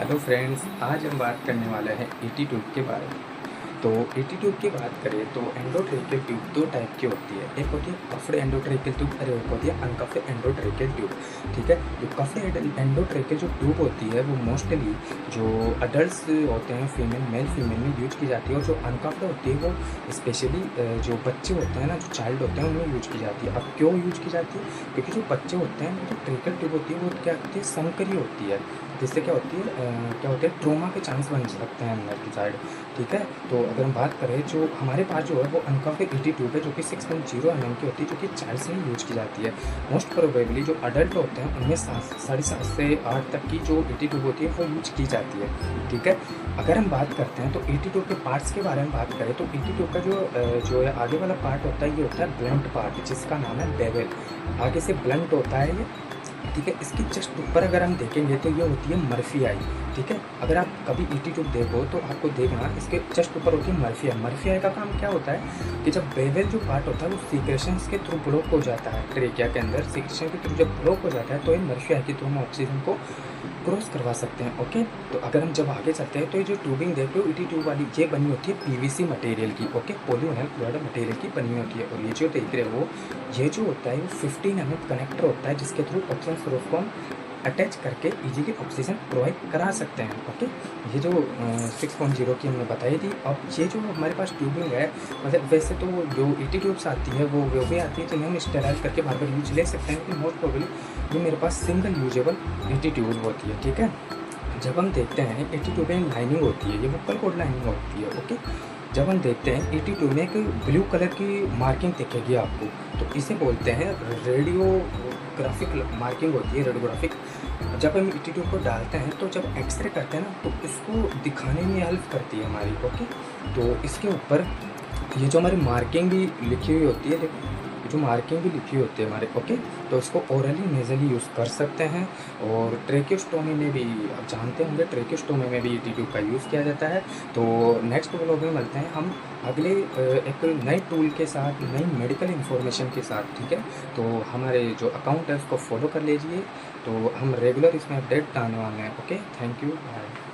Hello friends, आज हम बात करने वाले हैं एटी ट्यूब के बारे में। तो एटी ट्यूब की बात करें तो एंडोट्रेकियल ट्यूब दो टाइप की होती है। एक होती है कफ्ड एंडोट्रेकियल ट्यूब और एक होती है अनकफ्ड एंडोट्रेकियल ट्यूब। ठीक है, जो कफ्ड एंडोट्रेकियल जो ट्यूब होती है वो मोस्टली जो अडल्ट होते हैं मेल फीमेल में यूज की जाती है, और जो अनकफ्ड होती है वो स्पेशली जो बच्चे होते हैं ना, जो चाइल्ड होते हैं उनमें यूज की जाती है। अब क्यों यूज की जाती है? क्योंकि जो बच्चे होते हैं जो ट्रेकियल ट्यूब होती है वो क्या होती है, संकरी होती है, जिससे क्या होती है ट्रोमा के चांस बन सकते हैं अंदर की साइड। ठीक है, तो अगर हम बात करें जो हमारे पास जो है वो अनकफ्ड एटी ट्यूब है जो कि 6.0 mm की होती है, जो कि चाइल्ड्स में यूज की जाती है। मोस्ट प्रोबेबली जो अडल्ट होते हैं उनमें 7.5 से 8 तक की जो एटी ट्यूब होती है वो यूज की जाती है। ठीक है, अगर हम बात करते हैं तो एटी ट्यूब के पार्ट्स के बारे में बात करें तो एटी ट्यूब का जो है आगे वाला पार्ट होता है, ये होता है ब्लंट पार्ट, जिसका नाम है बेवल। आगे से ब्लंट होता है ये। ठीक है, इसकी जस्ट ऊपर अगर हम देखेंगे तो ये होती है मर्फी आई। ठीक है, अगर आप कभी एटी ट्यूब देखो तो आपको देखना इसके जस्ट ऊपर होती है मर्फी आई। मर्फी आई का काम क्या होता है कि जब बेवल जो पार्ट होता है वो सीक्रेशन के थ्रू ब्लॉक हो जाता है, ट्रेकिया के अंदर सीक्रेशन के थ्रू जब ब्लॉक हो जाता है तो ये मर्फी आई के थ्रू हम ऑक्सीजन को क्रॉस करवा सकते हैं। ओके, तो अगर हम जब आगे चलते हैं तो ये जो ट्यूबिंग देख रहे हो एटी ट्यूब वाली, ये बनी होती है पीवीसी मटेरियल की। ओके, पॉलीविनाइल क्लोराइड मटेरियल की बनी होती है। और ये जो देख रहे हो ये जो होता है वो 15 mm कनेक्टर होता है, जिसके थ्रू ऑक्सीजन स्रोत को हम अटैच करके इजीली ऑक्सीजन प्रोवाइड करा सकते हैं। ओके, ये जो 6.0 की हमने बताई थी। अब ये जो हमारे पास ट्यूबिंग है, मतलब वैसे तो जो एटी ट्यूब्स आती है वो भी आती है जिन्हें हम स्टेराइल करके बार बार यूज ले सकते हैं, लेकिन मोस्ट प्रोबेबली ये मेरे पास सिंगल यूजेबल एटी ट्यूब होती है। ठीक है, जब हम देखते हैं एटी ट्यूब में लाइनिंग होती है, ये वोकल कॉर्ड लाइनिंग होती है। ओके, जब हम देखते हैं एटी ट्यूब में एक ब्लू कलर की मार्किंग दिखेगी आपको, तो इसे बोलते हैं रेडियोग्राफिक मार्किंग होती है, रेडियोग्राफिक। जब हम एटी ट्यूब को डालते हैं तो जब एक्सरे करते हैं ना तो इसको दिखाने में हेल्प करती है हमारी। ओके, तो इसके ऊपर ये जो हमारी मार्किंग भी लिखी हुई होती है, देखो जो मार्किंग भी लिखी होती है हमारे। ओके, तो इसको ओरली नेजली यूज़ कर सकते हैं। और ट्रेकियोस्टोमी में भी आप जानते होंगे, ट्रेकियोस्टोमी में भी एटी ट्यूब का यूज़ किया जाता है। तो नेक्स्ट व्लॉग में मिलते हैं हम अगले एक नए टूल के साथ, नई मेडिकल इन्फॉर्मेशन के साथ। ठीक है, तो हमारे जो अकाउंट है उसको फॉलो कर लीजिए, तो हम रेगुलर इसमें अपडेट डालने वाले हैं। Okay, thank you, bye.